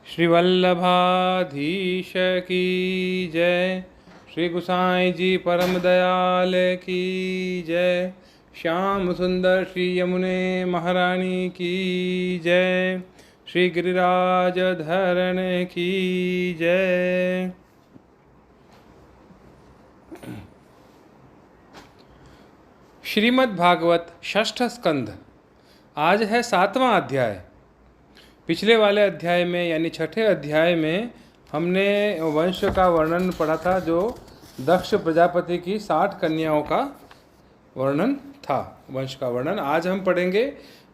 श्री वल्लभाधीश की जय। श्री गुसाई जी परम दयाल की जय। श्याम सुंदर श्री यमुने महारानी की जय। श्री गिरिराज धरण की जय। श्रीमद् भागवत षष्ठ स्कंध। आज है 7वां अध्याय। पिछले वाले अध्याय में यानी छठे अध्याय में हमने वंश का वर्णन पढ़ा था, जो दक्ष प्रजापति की 60 कन्याओं का वर्णन था। वंश का वर्णन आज हम पढ़ेंगे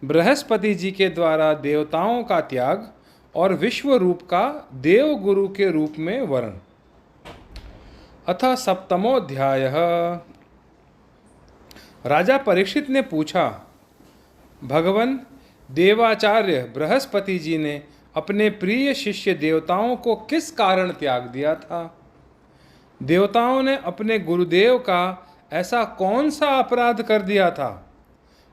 बृहस्पति जी के द्वारा देवताओं का त्याग और विश्व रूप का देव गुरु के रूप में वर्ण। अथ सप्तमोऽध्याय। राजा परीक्षित ने पूछा, भगवन देवाचार्य बृहस्पति जी ने अपने प्रिय शिष्य देवताओं को किस कारण त्याग दिया था? देवताओं ने अपने गुरुदेव का ऐसा कौन सा अपराध कर दिया था?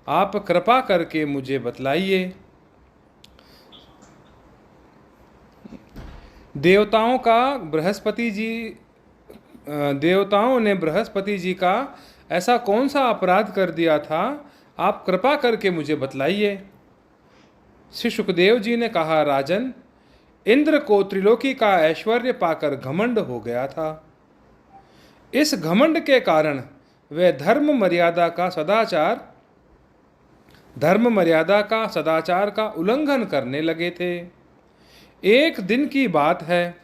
आप कृपा करके मुझे बतलाइए। देवताओं ने बृहस्पति जी का ऐसा कौन सा अपराध कर दिया था? आप कृपा करके मुझे बतलाइए। श्री सुखदेव जी ने कहा, राजन, इंद्र को त्रिलोकी का ऐश्वर्य पाकर घमंड हो गया था। इस घमंड के कारण वे धर्म मर्यादा का सदाचार का उल्लंघन करने लगे थे। एक दिन की बात है,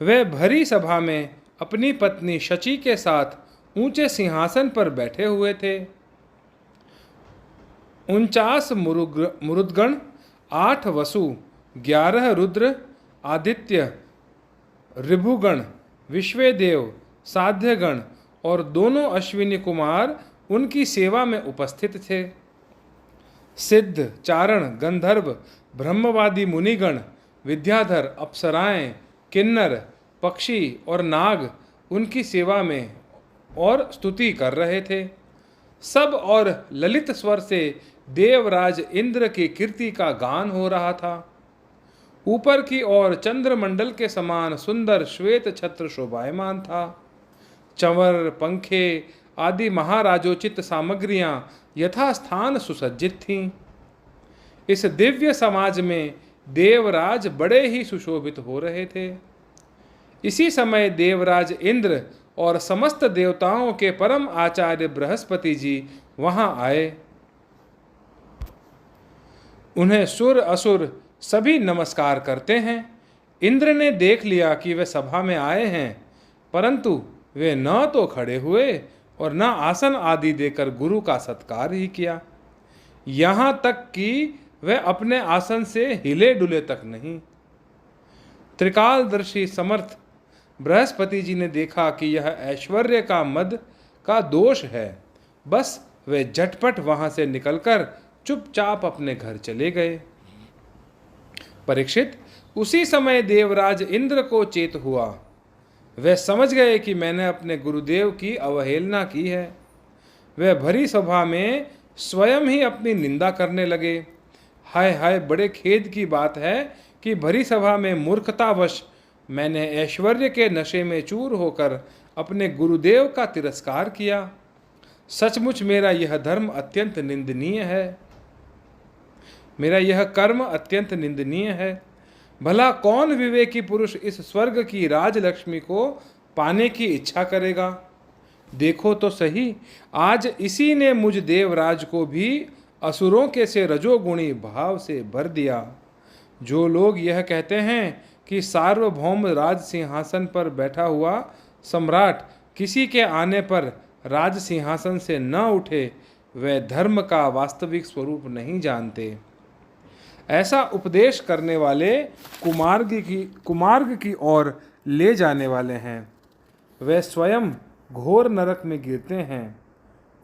वे भरी सभा में अपनी पत्नी शची के साथ ऊंचे सिंहासन पर बैठे हुए थे। 49 मुरुदगण, 8 वसु, 11 रुद्र, आदित्य, ऋभुगण, विश्वेदेव, साध्यगण और दोनों अश्विनी कुमार उनकी सेवा में उपस्थित थे। सिद्ध, चारण, गंधर्व, ब्रह्मवादी मुनिगण, विद्याधर, अप्सराएं, किन्नर, पक्षी और नाग उनकी सेवा में और स्तुति कर रहे थे। सब और ललित स्वर से देवराज इंद्र की कीर्ति का गान हो रहा था। ऊपर की ओर चंद्रमंडल के समान सुंदर श्वेत छत्र शोभायमान था। चंवर, पंखे आदि महाराजोचित सामग्रियां यथास्थान सुसज्जित थीं। इस दिव्य समाज में देवराज बड़े ही सुशोभित हो रहे थे। इसी समय देवराज इंद्र और समस्त देवताओं के परम आचार्य बृहस्पति जी वहां आए। उन्हें सुर असुर सभी नमस्कार करते हैं। इंद्र ने देख लिया कि वे सभा में आए हैं, परंतु वे न तो खड़े हुए और न आसन आदि देकर गुरु का सत्कार ही किया। यहाँ तक कि वे अपने आसन से हिले डुले तक नहीं। त्रिकालदर्शी समर्थ बृहस्पति जी ने देखा कि यह ऐश्वर्य का मद का दोष है। बस वे झटपट वहां से निकलकर चुपचाप अपने घर चले गए। परीक्षित, उसी समय देवराज इंद्र को चेत हुआ। वे समझ गए कि मैंने अपने गुरुदेव की अवहेलना की है। वे भरी सभा में स्वयं ही अपनी निंदा करने लगे। हाय हाय, बड़े खेद की बात है कि भरी सभा में मूर्खतावश मैंने ऐश्वर्य के नशे में चूर होकर अपने गुरुदेव का तिरस्कार किया। सचमुच मेरा यह धर्म अत्यंत निंदनीय है। मेरा यह कर्म अत्यंत निंदनीय है। भला कौन विवेकी पुरुष इस स्वर्ग की राजलक्ष्मी को पाने की इच्छा करेगा? देखो तो सही, आज इसी ने मुझ देवराज को भी असुरों के से रजोगुणी भाव से भर दिया। जो लोग यह कहते हैं कि सार्वभौम राज सिंहासन पर बैठा हुआ सम्राट किसी के आने पर राज सिंहासन से न उठे, वे धर्म का वास्तविक स्वरूप नहीं जानते। ऐसा उपदेश करने वाले कुमार्ग की ओर ले जाने वाले हैं। वे स्वयं घोर नरक में गिरते हैं।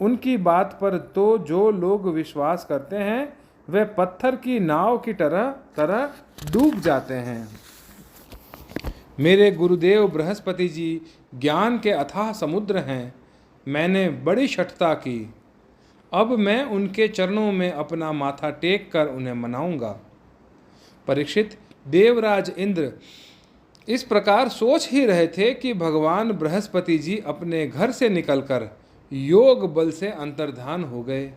उनकी बात पर तो जो लोग विश्वास करते हैं वे पत्थर की नाव की तरह डूब जाते हैं। मेरे गुरुदेव बृहस्पति जी ज्ञान के अथाह समुद्र हैं। मैंने बड़ी शठता की। अब मैं उनके चरणों में अपना माथा टेक कर उन्हें मनाऊंगा। परीक्षित, देवराज इंद्र इस प्रकार सोच ही रहे थे कि भगवान बृहस्पति जी अपने घर से निकलकर योग बल से अंतर्धान हो गए।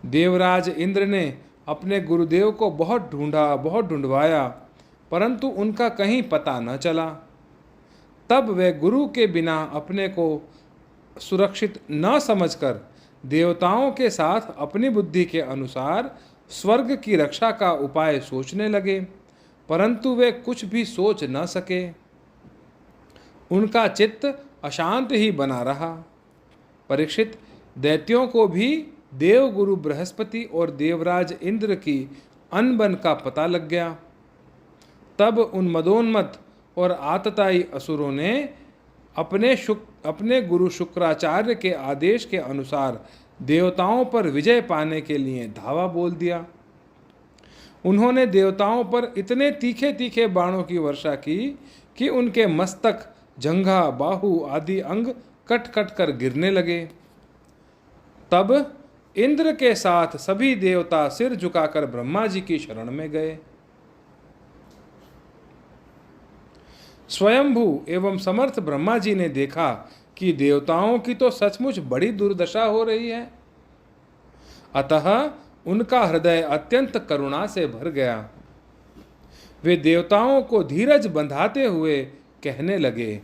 देवराज इंद्र ने अपने गुरुदेव को बहुत ढूंढा, बहुत ढूंढवाया, परंतु उनका कहीं पता न चला। तब वे गुरु के बिना अपने को सुरक्षित न समझकर देवताओं के साथ अपनी बुद्धि के अनुसार स्वर्ग की रक्षा का उपाय सोचने लगे, परंतु वे कुछ भी सोच न सके। उनका चित्त अशांत ही बना रहा। परीक्षित, दैत्यों को भी देव गुरु बृहस्पति और देवराज इंद्र की अनबन का पता लग गया। तब उन मदोन्मत्त और आतताई असुरों ने अपने गुरु शुक्राचार्य के आदेश के अनुसार देवताओं पर विजय पाने के लिए धावा बोल दिया। उन्होंने देवताओं पर इतने तीखे तीखे बाणों की वर्षा की कि उनके मस्तक, जंघा, बाहु आदि अंग कट कट कर गिरने लगे। तब इंद्र के साथ सभी देवता सिर झुकाकर ब्रह्मा जी की शरण में गए। स्वयंभू एवं समर्थ ब्रह्मा जी ने देखा कि देवताओं की तो सचमुच बड़ी दुर्दशा हो रही है। अतः उनका हृदय अत्यंत करुणा से भर गया। वे देवताओं को धीरज बंधाते हुए कहने लगे।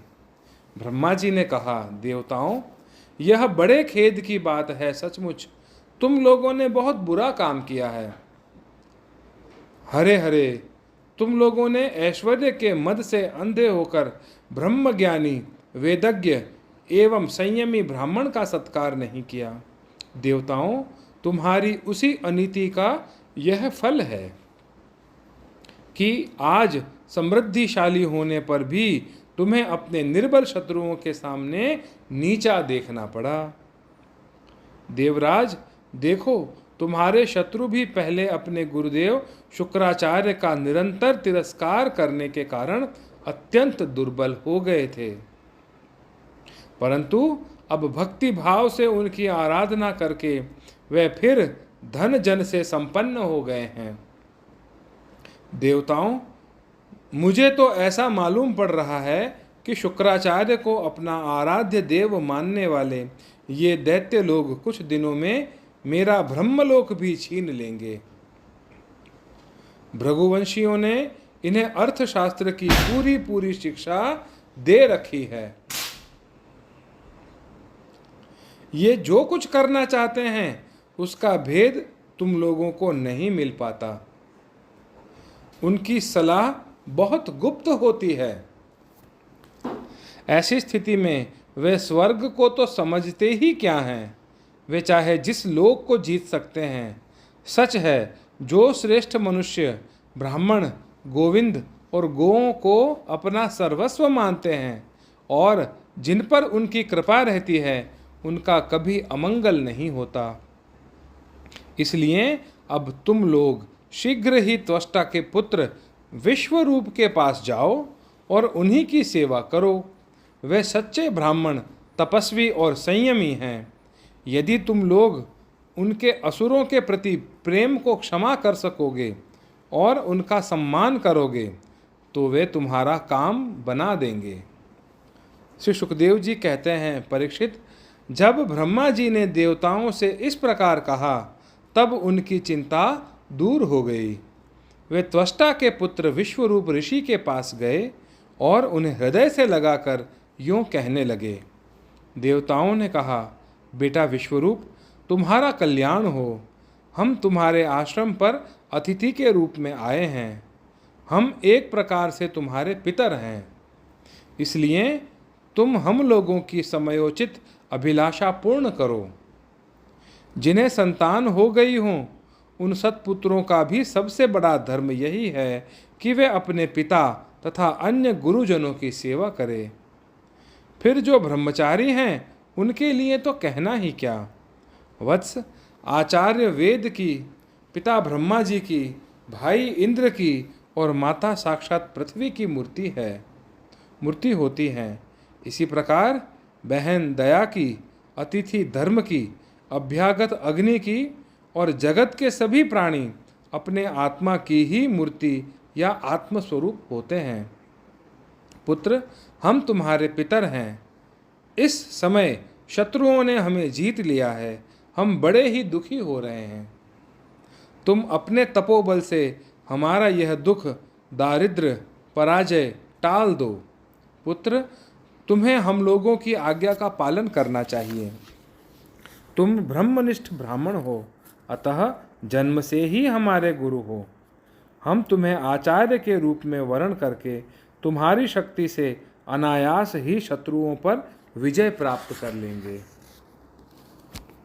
ब्रह्मा जी ने कहा, देवताओं, यह बड़े खेद की बात है। सचमुच तुम लोगों ने बहुत बुरा काम किया है। हरे हरे, तुम लोगों ने ऐश्वर्य के मद से अंधे होकर ब्रह्मज्ञानी, वेदज्ञ एवं संयमी ब्राह्मण का सत्कार नहीं किया। देवताओं, तुम्हारी उसी अनीति का यह फल है कि आज समृद्धिशाली होने पर भी तुम्हें अपने निर्बल शत्रुओं के सामने नीचा देखना पड़ा। देवराज, देखो, तुम्हारे शत्रु भी पहले अपने गुरुदेव शुक्राचार्य का निरंतर तिरस्कार करने के कारण अत्यंत दुर्बल हो गए थे, परंतु अब भक्ति भाव से उनकी आराधना करके वे फिर धन जन से संपन्न हो गए हैं। देवताओं, मुझे तो ऐसा मालूम पड़ रहा है कि शुक्राचार्य को अपना आराध्य देव मानने वाले ये दैत्य लोग कुछ दिनों में मेरा ब्रह्मलोक भी छीन लेंगे। भृगुवंशियों ने इन्हें अर्थशास्त्र की पूरी पूरी शिक्षा दे रखी है। ये जो कुछ करना चाहते हैं उसका भेद तुम लोगों को नहीं मिल पाता। उनकी सलाह बहुत गुप्त होती है। ऐसी स्थिति में वे स्वर्ग को तो समझते ही क्या हैं। वे चाहे जिस लोक को जीत सकते हैं। सच है, जो श्रेष्ठ मनुष्य ब्राह्मण, गोविंद और गोओं को अपना सर्वस्व मानते हैं और जिन पर उनकी कृपा रहती है, उनका कभी अमंगल नहीं होता। इसलिए अब तुम लोग शीघ्र ही त्वष्टा के पुत्र विश्वरूप के पास जाओ और उन्हीं की सेवा करो। वे सच्चे ब्राह्मण, तपस्वी और संयमी हैं। यदि तुम लोग उनके असुरों के प्रति प्रेम को क्षमा कर सकोगे और उनका सम्मान करोगे तो वे तुम्हारा काम बना देंगे। श्री सुखदेव जी कहते हैं, परीक्षित, जब ब्रह्मा जी ने देवताओं से इस प्रकार कहा तब उनकी चिंता दूर हो गई। वे त्वष्टा के पुत्र विश्वरूप ऋषि के पास गए और उन्हें हृदय से लगाकर यूं कहने लगे। देवताओं ने कहा, बेटा विश्वरूप, तुम्हारा कल्याण हो। हम तुम्हारे आश्रम पर अतिथि के रूप में आए हैं। हम एक प्रकार से तुम्हारे पितर हैं। इसलिए तुम हम लोगों की समयोचित अभिलाषा पूर्ण करो। जिन्हें संतान हो गई हों, उन सत्पुत्रों का भी सबसे बड़ा धर्म यही है कि वे अपने पिता तथा अन्य गुरुजनों की सेवा करें। फिर जो ब्रह्मचारी हैं, उनके लिए तो कहना ही क्या। वत्स, आचार्य वेद की, पिता ब्रह्मा जी की, भाई इंद्र की और माता साक्षात पृथ्वी की मूर्ति होती हैं। इसी प्रकार बहन दया की, अतिथि धर्म की, अभ्यागत अग्नि की और जगत के सभी प्राणी अपने आत्मा की ही मूर्ति या आत्मस्वरूप होते हैं। पुत्र, हम तुम्हारे पितर हैं। इस समय शत्रुओं ने हमें जीत लिया है, हम बड़े ही दुखी हो रहे हैं। तुम अपने तपोबल से हमारा यह दुख, दारिद्र्य, पराजय टाल दो। पुत्र, तुम्हें हम लोगों की आज्ञा का पालन करना चाहिए। तुम ब्रह्मनिष्ठ ब्राह्मण हो, अतः जन्म से ही हमारे गुरु हो। हम तुम्हें आचार्य के रूप में वर्ण करके तुम्हारी शक्ति से अनायास ही शत्रुओं पर विजय प्राप्त कर लेंगे।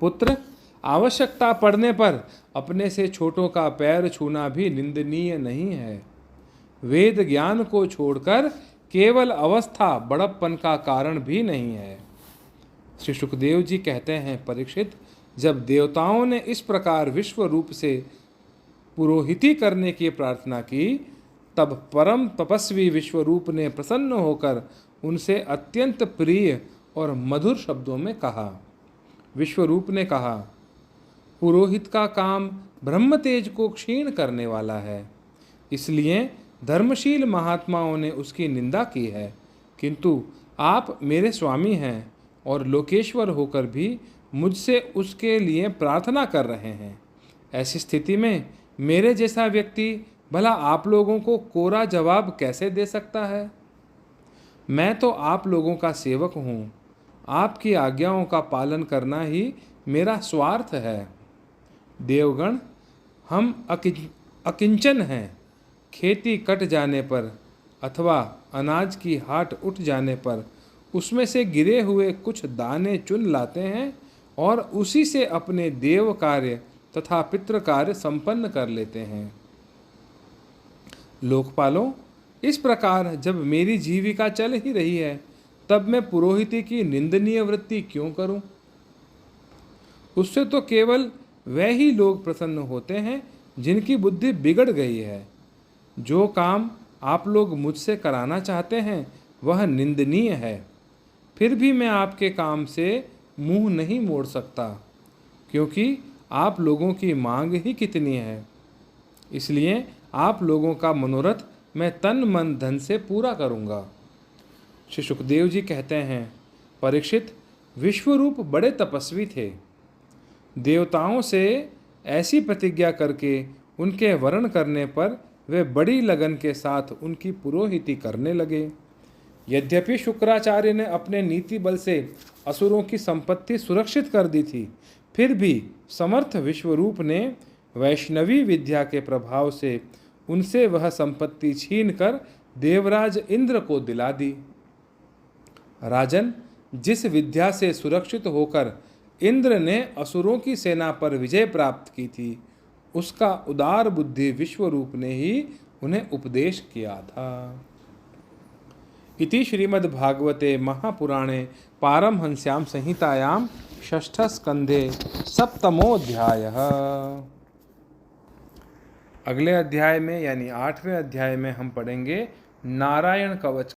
पुत्र, आवश्यकता पड़ने पर अपने से छोटों का पैर छूना भी निंदनीय नहीं है। वेद ज्ञान को छोड़कर केवल अवस्था बड़प्पन का कारण भी नहीं है। श्री सुखदेव जी कहते हैं, परीक्षित, जब देवताओं ने इस प्रकार विश्व रूप से पुरोहिती करने की प्रार्थना की, तब परम तपस्वी विश्वरूप ने प्रसन्न होकर उनसे अत्यंत प्रिय और मधुर शब्दों में कहा। विश्वरूप ने कहा, पुरोहित का काम ब्रह्म तेज को क्षीण करने वाला है, इसलिए धर्मशील महात्माओं ने उसकी निंदा की है। किंतु आप मेरे स्वामी हैं और लोकेश्वर होकर भी मुझसे उसके लिए प्रार्थना कर रहे हैं। ऐसी स्थिति में मेरे जैसा व्यक्ति भला आप लोगों को कोरा जवाब कैसे दे सकता है? मैं तो आप लोगों का सेवक हूँ। आपकी आज्ञाओं का पालन करना ही मेरा स्वार्थ है। देवगण, हम अकिंचन हैं। खेती कट जाने पर अथवा अनाज की हाट उठ जाने पर उसमें से गिरे हुए कुछ दाने चुन लाते हैं और उसी से अपने देव कार्य तथा पितृ कार्य संपन्न कर लेते हैं। लोकपालों, इस प्रकार जब मेरी जीविका चल ही रही है, तब मैं पुरोहिती की निंदनीय वृत्ति क्यों करूं? उससे तो केवल वह ही लोग प्रसन्न होते हैं जिनकी बुद्धि बिगड़ गई है। जो काम आप लोग मुझसे कराना चाहते हैं वह निंदनीय है, फिर भी मैं आपके काम से मुंह नहीं मोड़ सकता, क्योंकि आप लोगों की मांग ही कितनी है। इसलिए आप लोगों का मनोरथ मैं तन मन धन से पूरा करूँगा। श्री सुखदेव जी कहते हैं, परीक्षित, विश्वरूप बड़े तपस्वी थे। देवताओं से ऐसी प्रतिज्ञा करके उनके वर्ण करने पर वे बड़ी लगन के साथ उनकी पुरोहिती करने लगे। यद्यपि शुक्राचार्य ने अपने नीति बल से असुरों की संपत्ति सुरक्षित कर दी थी, फिर भी समर्थ विश्वरूप ने वैष्णवी विद्या के प्रभाव से उनसे वह संपत्ति छीनकर देवराज इंद्र को दिला दी। राजन, जिस विद्या से सुरक्षित होकर इंद्र ने असुरों की सेना पर विजय प्राप्त की थी, उसका उदार बुद्धि विश्वरूप ने ही उन्हें उपदेश किया था। इति श्रीमद्भागवते महापुराणे पारमहंस्यां संहितायां षष्ठस्कन्धे सप्तमोऽध्यायः। अगले अध्याय में यानी 8वें अध्याय में हम पढ़ेंगे नारायण कवच